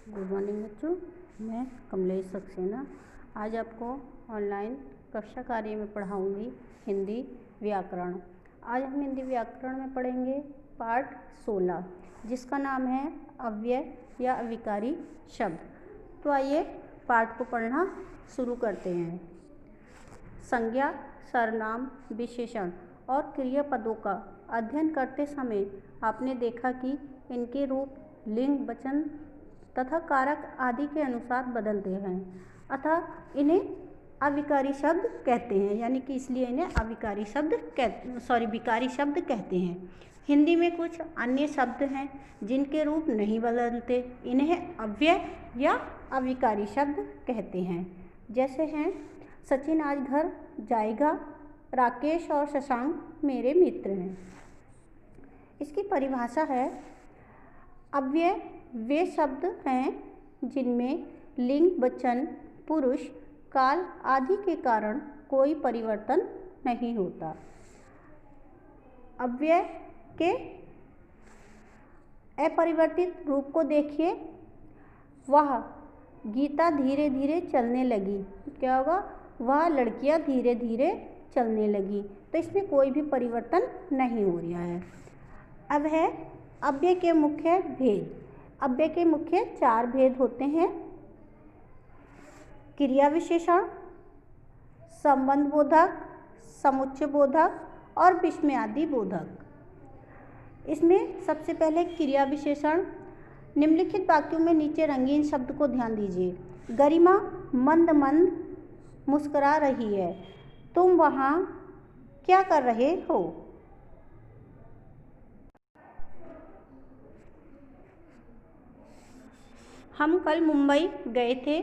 Good morning बच्चों, मैं कमलेश सक्सेना आज आपको ऑनलाइन कक्षा कार्य में पढ़ाऊंगी हिंदी व्याकरण। आज हम हिंदी व्याकरण में पढ़ेंगे पाठ 16 जिसका नाम है अव्यय या अविकारी शब्द। तो आइए पाठ को पढ़ना शुरू करते हैं। संज्ञा, सर्वनाम, विशेषण और क्रियापदों का अध्ययन करते समय आपने देखा कि इनके रूप लिंग, वचन तथा कारक आदि के अनुसार बदलते हैं, अतः इन्हें अविकारी शब्द कहते हैं, यानी कि इसलिए इन्हें विकारी शब्द कहते हैं। हिंदी में कुछ अन्य शब्द हैं जिनके रूप नहीं बदलते, इन्हें अव्यय या अविकारी शब्द कहते हैं। जैसे हैं सचिन आज घर जाएगा, राकेश और शशांक मेरे मित्र हैं। इसकी परिभाषा है अव्यय वे शब्द हैं जिनमें लिंग, वचन, पुरुष, काल आदि के कारण कोई परिवर्तन नहीं होता। अव्यय के अपरिवर्तित रूप को देखिए। वह गीता धीरे धीरे चलने लगी, क्या होगा? वह लड़कियां धीरे धीरे चलने लगी, तो इसमें कोई भी परिवर्तन नहीं हो रहा है। अब है अव्यय के मुख्य भेद। अव्यय के मुख्य 4 भेद होते हैं: क्रिया विशेषण, संबंध बोधक, समुच्चय बोधक और विस्मयादि बोधक। इसमें सबसे पहले क्रिया विशेषण। निम्नलिखित वाक्यों में नीचे रंगीन शब्द को ध्यान दीजिए। गरिमा मंद मंद मुस्कुरा रही है, तुम वहाँ क्या कर रहे हो? हम कल मुंबई गए थे,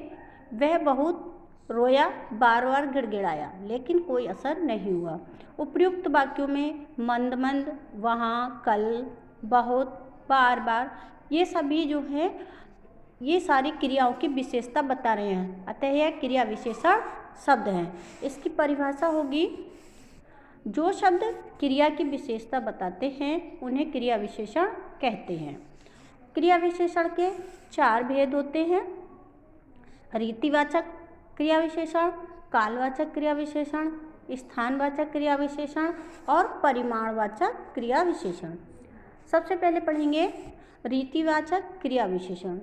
वह बहुत रोया, बार बार गिड़गिड़ाया, लेकिन कोई असर नहीं हुआ। उपयुक्त वाक्यों में मंद मंद, वहाँ, कल, बहुत, बार बार, ये सभी जो है ये सारी क्रियाओं की विशेषता बता रहे हैं, अतः यह क्रिया विशेषण शब्द हैं। इसकी परिभाषा होगी: जो शब्द क्रिया की विशेषता बताते हैं उन्हें क्रिया विशेषण कहते हैं। क्रिया विशेषण के 4 भेद होते हैं: रीतिवाचक क्रिया विशेषण, कालवाचक क्रिया विशेषण, स्थानवाचक क्रिया विशेषण और परिमाणवाचक क्रिया विशेषण। सबसे पहले पढ़ेंगे रीतिवाचक क्रिया विशेषण।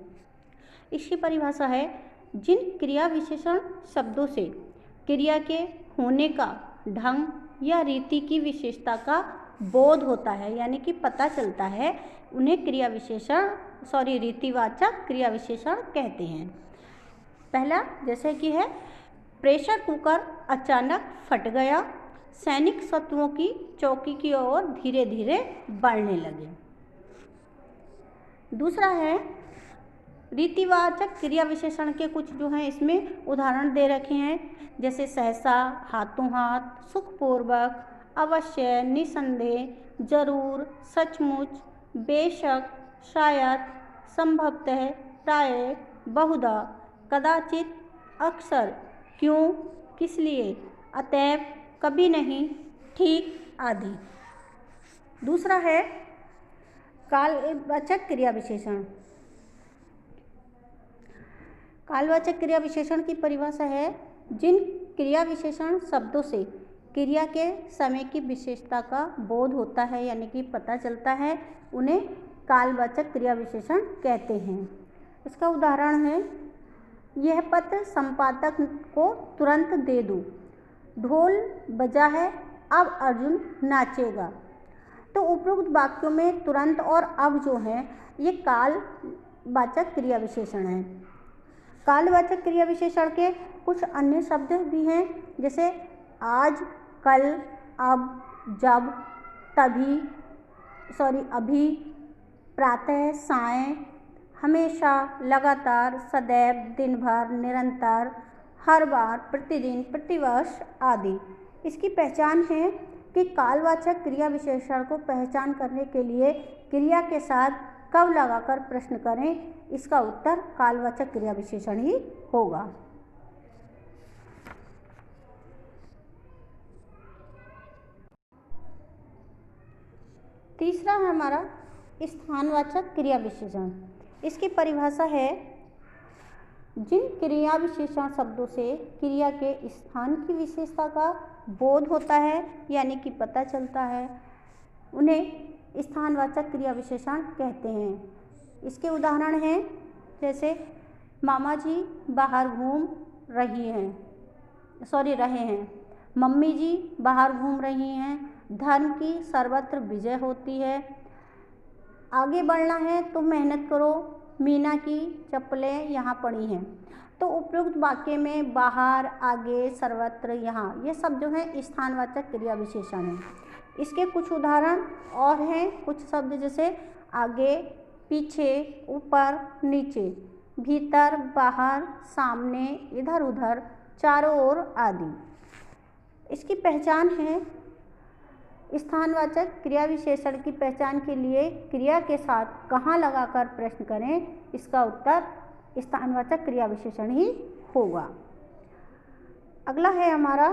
इसकी परिभाषा है: जिन क्रिया विशेषण शब्दों से क्रिया के होने का ढंग या रीति की विशेषता का बोध होता है, यानी कि पता चलता है, उन्हें रीतिवाचक क्रिया विशेषण कहते हैं। पहला जैसे कि है प्रेशर कुकर अचानक फट गया, सैनिक शत्रुओं की चौकी की ओर धीरे धीरे बढ़ने लगे। दूसरा है रीतिवाचक क्रिया विशेषण के कुछ जो हैं इसमें उदाहरण दे रखे हैं, जैसे सहसा, हाथों हाथ, सुखपूर्वक, अवश्य, निसंदेह, जरूर, सचमुच, बेशक, शायद, संभवतः, प्राय, बहुधा, कदाचित, अक्सर, क्यों, किस लिए, अतएव, कभी नहीं, ठीक आदि। दूसरा है कालवाचक क्रिया विशेषण। कालवाचक क्रिया विशेषण की परिभाषा है: जिन क्रिया विशेषण शब्दों से क्रिया के समय की विशेषता का बोध होता है, यानी कि पता चलता है, उन्हें कालवाचक क्रिया विशेषण कहते हैं। इसका उदाहरण है: यह पत्र संपादक को तुरंत दे दो, ढोल बजा है, अब अर्जुन नाचेगा। तो उपरोक्त वाक्यों में तुरंत और अब जो है ये कालवाचक क्रिया विशेषण है। कालवाचक क्रिया विशेषण के कुछ अन्य शब्द भी हैं, जैसे आज, कल, अब, जब, अभी, प्रातः, सायं, हमेशा, लगातार, सदैव, दिन भर, निरंतर, हर बार, प्रतिदिन, प्रतिवर्ष आदि। इसकी पहचान है कि कालवाचक क्रिया विशेषण को पहचान करने के लिए क्रिया के साथ कब लगाकर प्रश्न करें, इसका उत्तर कालवाचक क्रिया विशेषण ही होगा। तीसरा है हमारा स्थानवाचक क्रिया विशेषण। इसकी परिभाषा है: जिन क्रिया विशेषण शब्दों से क्रिया के स्थान की विशेषता का बोध होता है यानी कि पता चलता है, उन्हें स्थानवाचक क्रिया विशेषण कहते हैं। इसके उदाहरण हैं जैसे मामा जी बाहर घूम रहे हैं, मम्मी जी बाहर घूम रही हैं, धर्म की सर्वत्र विजय होती है, आगे बढ़ना है तो मेहनत करो, मीना की चप्पलें यहाँ पड़ी हैं। तो उपयुक्त वाक्य में बाहर, आगे, सर्वत्र, यहाँ, ये सब जो है स्थानवाचक क्रिया विशेषण हैं। इसके कुछ उदाहरण और हैं, कुछ शब्द जैसे आगे, पीछे, ऊपर, नीचे, भीतर, बाहर, सामने, इधर उधर, चारों ओर आदि। इसकी पहचान है, स्थानवाचक क्रिया विशेषण की पहचान के लिए क्रिया के साथ कहाँ लगाकर प्रश्न करें, इसका उत्तर स्थानवाचक क्रिया विशेषण ही होगा। अगला है हमारा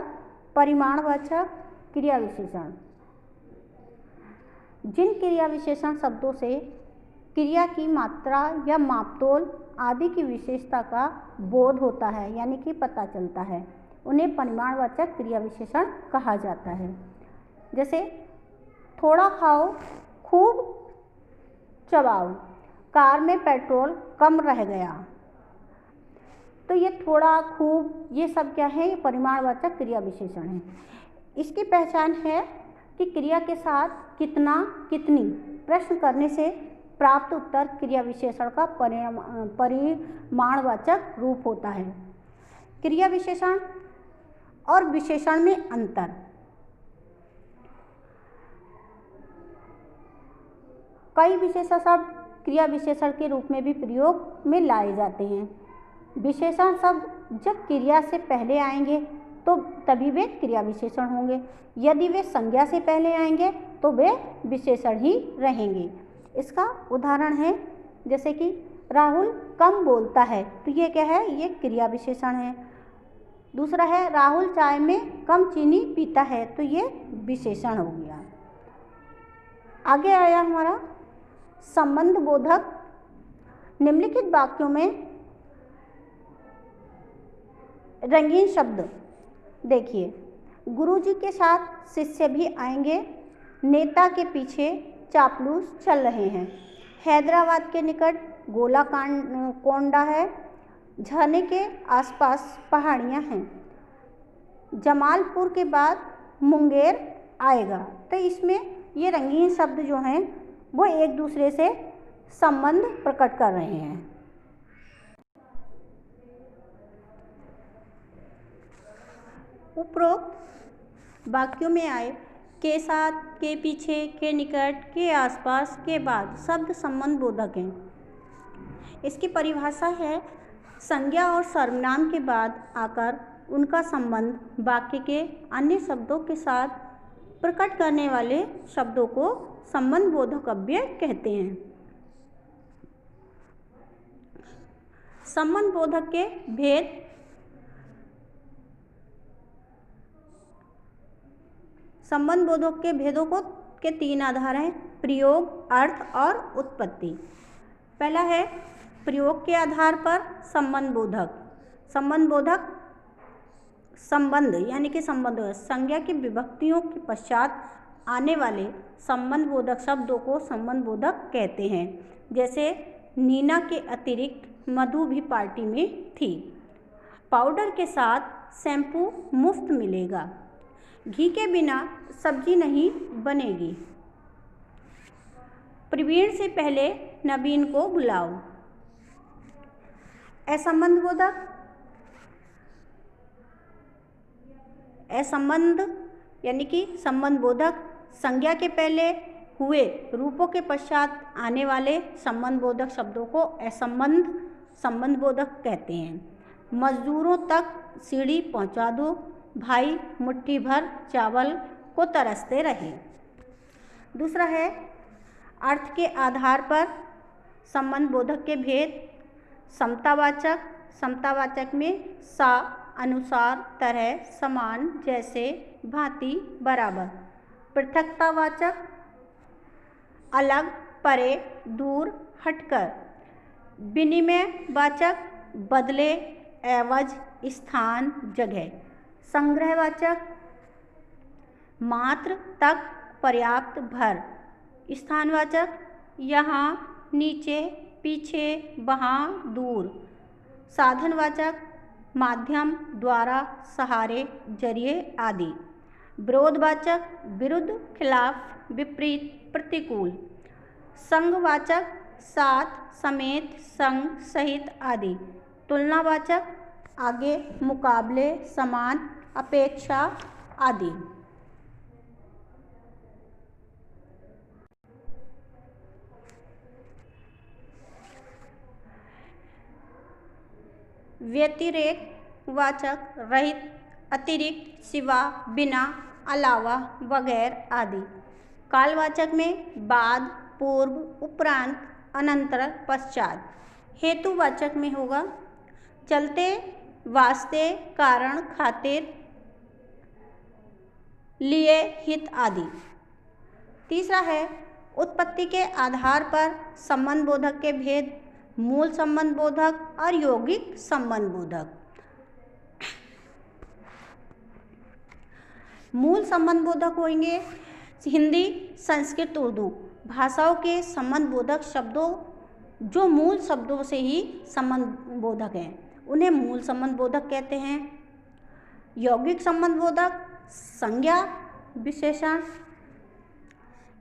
परिमाणवाचक क्रिया विशेषण। जिन क्रिया विशेषण शब्दों से क्रिया की मात्रा या मापतोल आदि की विशेषता का बोध होता है यानी कि पता चलता है, उन्हें परिमाणवाचक क्रिया विशेषण कहा जाता है। जैसे थोड़ा खाओ, खूब चबाओ, कार में पेट्रोल कम रह गया। तो ये थोड़ा, खूब, ये सब क्या है, ये परिमाणवाचक क्रिया विशेषण है। इसकी पहचान है कि क्रिया के साथ कितना, कितनी प्रश्न करने से प्राप्त उत्तर क्रिया विशेषण का परिमाणवाचक रूप होता है। क्रिया विशेषण और विशेषण में अंतर। कई विशेषण शब्द क्रिया विशेषण के रूप में भी प्रयोग में लाए जाते हैं। विशेषण शब्द जब क्रिया से पहले आएंगे तो तभी वे क्रिया विशेषण होंगे, यदि वे संज्ञा से पहले आएंगे तो वे विशेषण ही रहेंगे। इसका उदाहरण है जैसे कि राहुल कम बोलता है, तो ये क्या है, ये क्रिया विशेषण है। दूसरा है राहुल चाय में कम चीनी पीता है, तो ये विशेषण हो गया। आगे आया हमारा संबंध बोधक। निम्नलिखित वाक्यों में रंगीन शब्द देखिए, गुरुजी के साथ शिष्य भी आएंगे, नेता के पीछे चापलूस चल रहे हैं, हैदराबाद के निकट गोला कोंडा है, झरने के आसपास पहाड़ियाँ हैं, जमालपुर के बाद मुंगेर आएगा। तो इसमें ये रंगीन शब्द जो हैं वो एक दूसरे से संबंध प्रकट कर रहे हैं। उपरोक्त वाक्यों में आए के साथ, के पीछे, के निकट, के आसपास, के बाद शब्द संबंध बोधक हैं। इसकी परिभाषा है, संज्ञा और सर्वनाम के बाद आकर उनका संबंध वाक्य के अन्य शब्दों के साथ प्रकट करने वाले शब्दों को संबंध बोधक अव्यय कहते हैं। संबंध बोधक के भेद। संबंध बोधक के भेदों के 3 आधार हैं, प्रयोग, अर्थ और उत्पत्ति। पहला है प्रयोग के आधार पर संबंध बोधक। संबंध बोधक संबंध यानी कि संबंध संज्ञा की विभक्तियों के पश्चात आने वाले संबंध बोधक शब्दों को संबंध बोधक कहते हैं। जैसे नीना के अतिरिक्त मधु भी पार्टी में थी, पाउडर के साथ शैम्पू मुफ्त मिलेगा, घी के बिना सब्जी नहीं बनेगी, प्रवीण से पहले नवीन को बुलाओ। असंबंध बोधक। असंबंध यानी कि संबंध बोधक संज्ञा के पहले हुए रूपों के पश्चात आने वाले संबंध बोधक शब्दों को असंबंध संबंध बोधक कहते हैं। मजदूरों तक सीढ़ी पहुंचा दो, भाई मुट्ठी भर चावल को तरसते रहे। दूसरा है अर्थ के आधार पर संबंध बोधक के भेद। समतावाचक। समतावाचक में सा, अनुसार, तरह, समान, जैसे, भांति, बराबर। पृथकतावाचक अलग, परे, दूर, हटकर। विनिमय वाचक बदले, एवज, स्थान, जगह। संग्रहवाचक मात्र, तक, पर्याप्त, भर। स्थानवाचक यहाँ, नीचे, पीछे, वहाँ, दूर। साधनवाचक माध्यम, द्वारा, सहारे, जरिए आदि। विरोधवाचक विरुद्ध, खिलाफ, विपरीत, प्रतिकूल। संघवाचक साथ, समेत, संग, सहित आदि। तुलनावाचक आगे, मुकाबले, समान, अपेक्षा आदि। व्यतिरेक वाचक रहित, अतिरिक्त, सिवा, बिना, अलावा, बगैर आदि। कालवाचक में बाद, पूर्व, उपरांत, अनंतर, पश्चात। हेतुवाचक में होगा चलते, वास्ते, कारण, खातिर, लिए, हित आदि। तीसरा है उत्पत्ति के आधार पर संबंध बोधक के भेद, मूल संबंध बोधक और यौगिक संबंध बोधक। मूल संबंध बोधक होंगे हिंदी, संस्कृत, उर्दू भाषाओं के संबंध बोधक शब्दों जो मूल शब्दों से ही संबंध बोधक हैं, उन्हें मूल संबंध बोधक कहते हैं। यौगिक संबंध बोधक संज्ञा, विशेषण,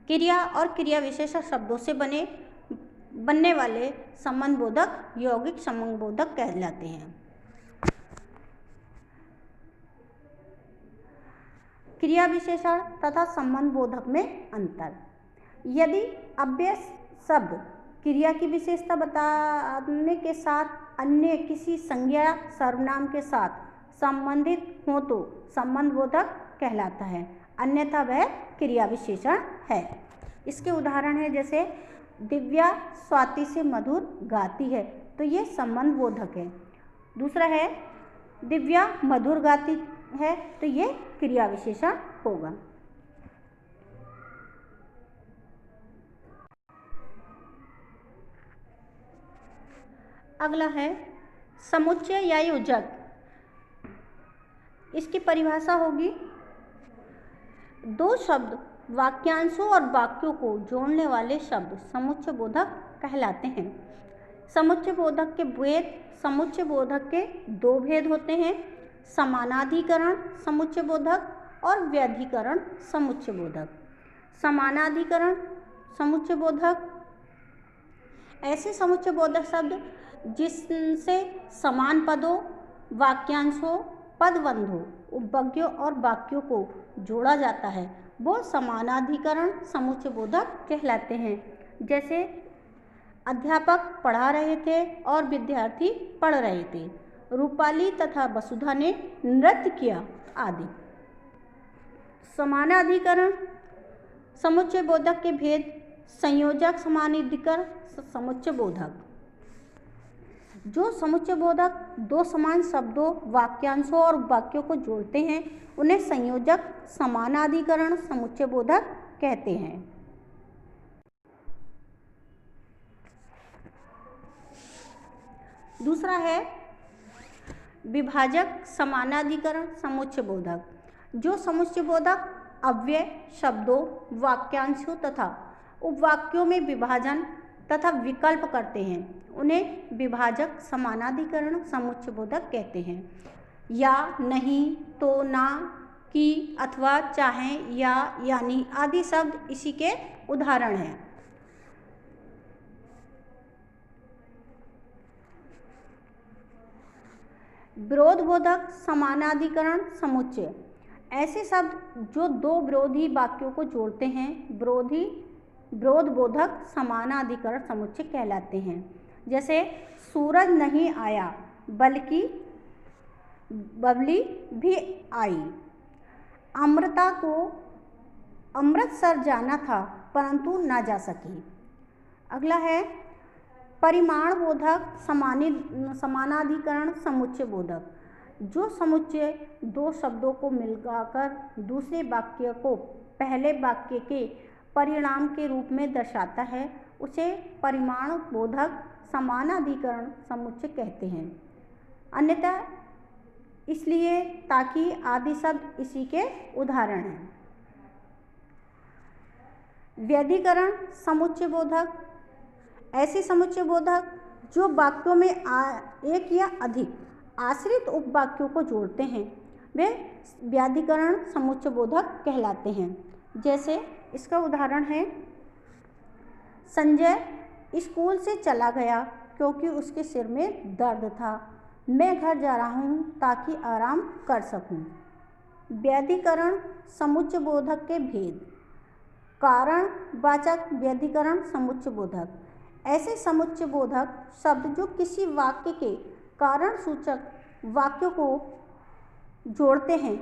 क्रिया और क्रिया विशेषण शब्दों से बनने वाले संबंध बोधक यौगिक संबंध बोधक कहलाते हैं। क्रिया विशेषण तथा संबंध बोधक में अंतर। यदि अव्यय शब्द क्रिया की विशेषता बताने के साथ अन्य किसी संज्ञा सर्वनाम के साथ संबंधित हो तो संबंध बोधक कहलाता है, अन्यथा वह क्रिया विशेषण है। इसके उदाहरण है जैसे दिव्या स्वाति से मधुर गाती है, तो ये संबंध बोधक है। दूसरा है दिव्या मधुर गाती है, तो ये क्रिया विशेषण होगा। अगला है समुच्चय या योजक। इसकी परिभाषा होगी दो शब्द वाक्यांशों और वाक्यों को जोड़ने वाले शब्द समुच्चय बोधक कहलाते हैं। समुच्चय बोधक के भेद, समुच्चय बोधक के दो भेद होते हैं, समानाधिकरण समुच्चय बोधक और व्यधिकरण समुच्चय बोधक। समानाधिकरण समुच्चय बोधक ऐसे समुच्चय बोधक शब्द जिनसे समान पदों, वाक्यांशों, पदबंधों, उपवाक्यों और वाक्यों को जोड़ा जाता है, वो समानाधिकरण समुच्चय बोधक कहलाते हैं। जैसे अध्यापक पढ़ा रहे थे और विद्यार्थी पढ़ रहे थे, रूपाली तथा वसुधा ने नृत्य किया आदि। समानाधिकरण समुच्चय बोधक के भेद, संयोजक समानाधिकरण समुच्चय बोधक। जो समुच्चय बोधक दो समान शब्दों, वाक्यांशों और वाक्यों को जोड़ते हैं, उन्हें संयोजक समानाधिकरण समुच्चय बोधक कहते हैं। दूसरा है विभाजक समानाधिकरण समुच्चय बोधक। जो समुच्चय बोधक अव्यय शब्दों, वाक्यांशों तथा उपवाक्यों में विभाजन तथा विकल्प करते हैं, उन्हें विभाजक समानाधिकरण समुच्चय बोधक कहते हैं। या, नहीं, तो, ना, कि, अथवा, चाहे, या, यानी आदि शब्द इसी के उदाहरण हैं। विरोधबोधक समानाधिकरण समुच्चय ऐसे शब्द जो दो विरोधी वाक्यों को जोड़ते हैं, विरोधबोधक समानाधिकरण समुच्चय कहलाते हैं। जैसे सूरज नहीं आया बल्कि बबली भी आई। अमृता को अमृतसर जाना था परंतु ना जा सकी। अगला है परिमाण बोधक समानाधिकरण समुच्चय बोधक। जो समुच्चय दो शब्दों को मिलाकर दूसरे वाक्य को पहले वाक्य के परिणाम के रूप में दर्शाता है, उसे परिमाण बोधक समानाधिकरण समुच्चय कहते हैं। अन्यथा इसलिए ताकि आदि शब्द इसी के उदाहरण हैं। व्यधिकरण समुच्चय बोधक ऐसे समुच्चय बोधक जो वाक्यों में एक या अधिक आश्रित उपवाक्यों को जोड़ते हैं वे व्याधिकरण समुच्चय बोधक कहलाते हैं। जैसे इसका उदाहरण है, संजय स्कूल से चला गया क्योंकि उसके सिर में दर्द था। मैं घर जा रहा हूँ ताकि आराम कर सकूँ। व्याधिकरण समुच्चय बोधक के भेद। कारण वाचक व्याधिकरण समुच्चय बोधक ऐसे समुच्चय बोधक शब्द जो किसी वाक्य के कारण सूचक वाक्यों को जोड़ते हैं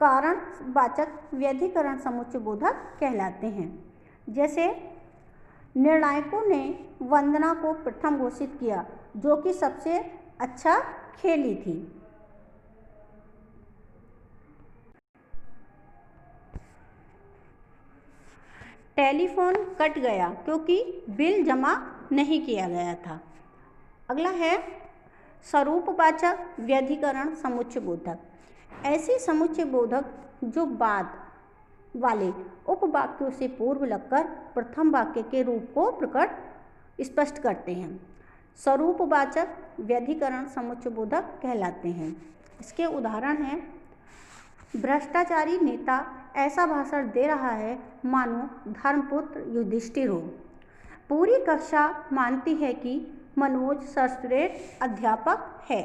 कारण वाचक व्याधिकरण समुच्चय बोधक कहलाते हैं। जैसे निर्णायकों ने वंदना को प्रथम घोषित किया जो कि सबसे अच्छा खेली थी। टेलीफोन कट गया क्योंकि बिल जमा नहीं किया गया था। अगला है स्वरूपवाचक व्याधिकरण समुच्चय बोधक ऐसे समुच्चय बोधक जो बाद वाले उपवाक्यों से पूर्व लगकर प्रथम वाक्य के रूप को स्पष्ट करते हैं। स्वरूपवाचक व्याधिकरण समुच्चय बोधक कहलाते हैं। इसके उदाहरण हैं, भ्रष्टाचारी नेता ऐसा भाषण दे रहा है मानो धर्मपुत्र युधिष्ठिर हो। पूरी कक्षा मानती है कि मनोज सर्वश्रेष्ठ अध्यापक है।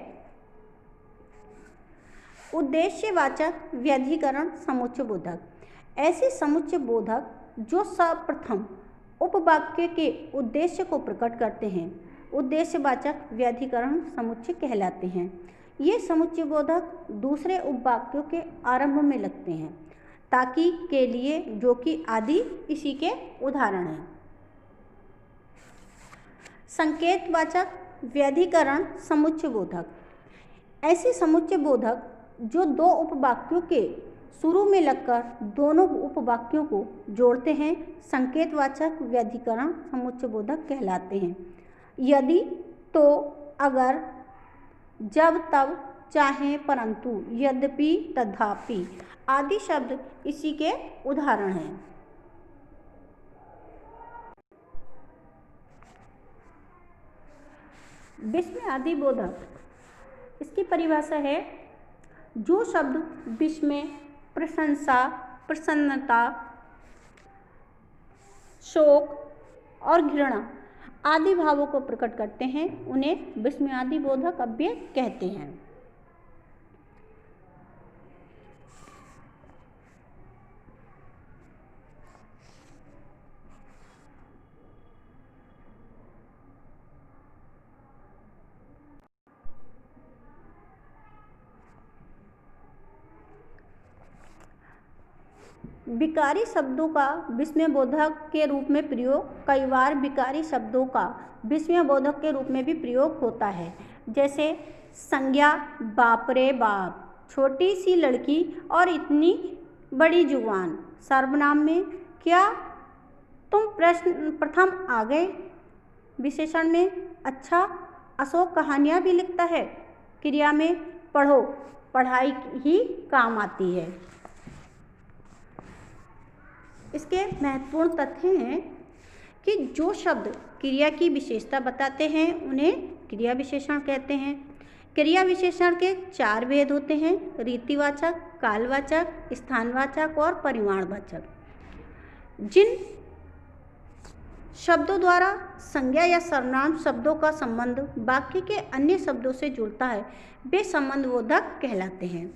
उद्देश्यवाचक व्याधिकरण समुच्चय बोधक ऐसे समुच्चय बोधक जो सर्वप्रथम उपवाक्य के उद्देश्य को प्रकट करते हैं उद्देश्यवाचक व्याधिकरण समुच्चय कहलाते हैं। ये समुच्चय बोधक दूसरे उपवाक्यों के आरंभ में लगते हैं ताकि के लिए जो कि आदि इसी के उदाहरण हैं। संकेतवाचक व्याधिकरण समुच्चय बोधक ऐसे समुच्चय बोधक जो दो उपवाक्यों के शुरू में लगकर दोनों उपवाक्यों को जोड़ते हैं संकेतवाचक व्याधिकरण समुच्चय बोधक कहलाते हैं। यदि, तो, अगर, जब, तब, चाहे, परंतु, यद्यपि, तथापि आदि शब्द इसी के उदाहरण हैं। विस्मयादि बोधक इसकी परिभाषा है, जो शब्द विस्मय, प्रशंसा, प्रसन्नता, शोक और घृणा आदि भावों को प्रकट करते हैं उन्हें विस्मयादि बोधक अव्यय कहते हैं। विकारी शब्दों का विस्मय बोधक के रूप में प्रयोग कई बार विकारी शब्दों का विस्मय बोधक के रूप में भी प्रयोग होता है। जैसे संज्ञा, बाप रे बाप, छोटी सी लड़की और इतनी बड़ी जुबान। सर्वनाम में, क्या तुम प्रथम आ गए। विशेषण में, अच्छा अशोक कहानियाँ भी लिखता है। क्रिया में, पढ़ो, पढ़ाई ही काम आती है। इसके महत्वपूर्ण तथ्य हैं कि जो शब्द क्रिया की विशेषता बताते हैं उन्हें क्रिया विशेषण कहते हैं। क्रिया विशेषण के 4 भेद होते हैं, रीतिवाचक, कालवाचक, स्थानवाचक और परिमाणवाचक। जिन शब्दों द्वारा संज्ञा या सर्वनाम शब्दों का संबंध वाक्य के अन्य शब्दों से जुड़ता है वे संबंध बोधक कहलाते हैं।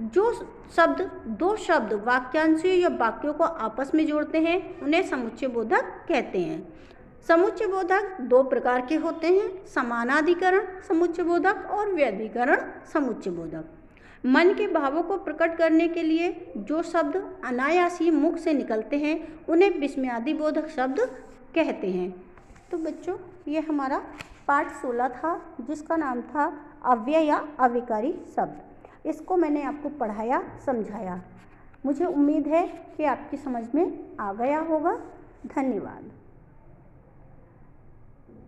जो शब्द दो शब्द वाक्यांशों या वाक्यों को आपस में जोड़ते हैं उन्हें समुच्चय बोधक कहते हैं। समुच्चय बोधक 2 प्रकार के होते हैं, समानाधिकरण समुच्चय बोधक और व्याधिकरण समुच्चय बोधक। मन के भावों को प्रकट करने के लिए जो शब्द अनायासी मुख से निकलते हैं उन्हें विस्मयादि बोधक शब्द कहते हैं। तो बच्चों, ये हमारा पाठ 16 था जिसका नाम था अव्यय या अविकारी शब्द। इसको मैंने आपको पढ़ाया, समझाया। मुझे उम्मीद है कि आपकी समझ में आ गया होगा। धन्यवाद।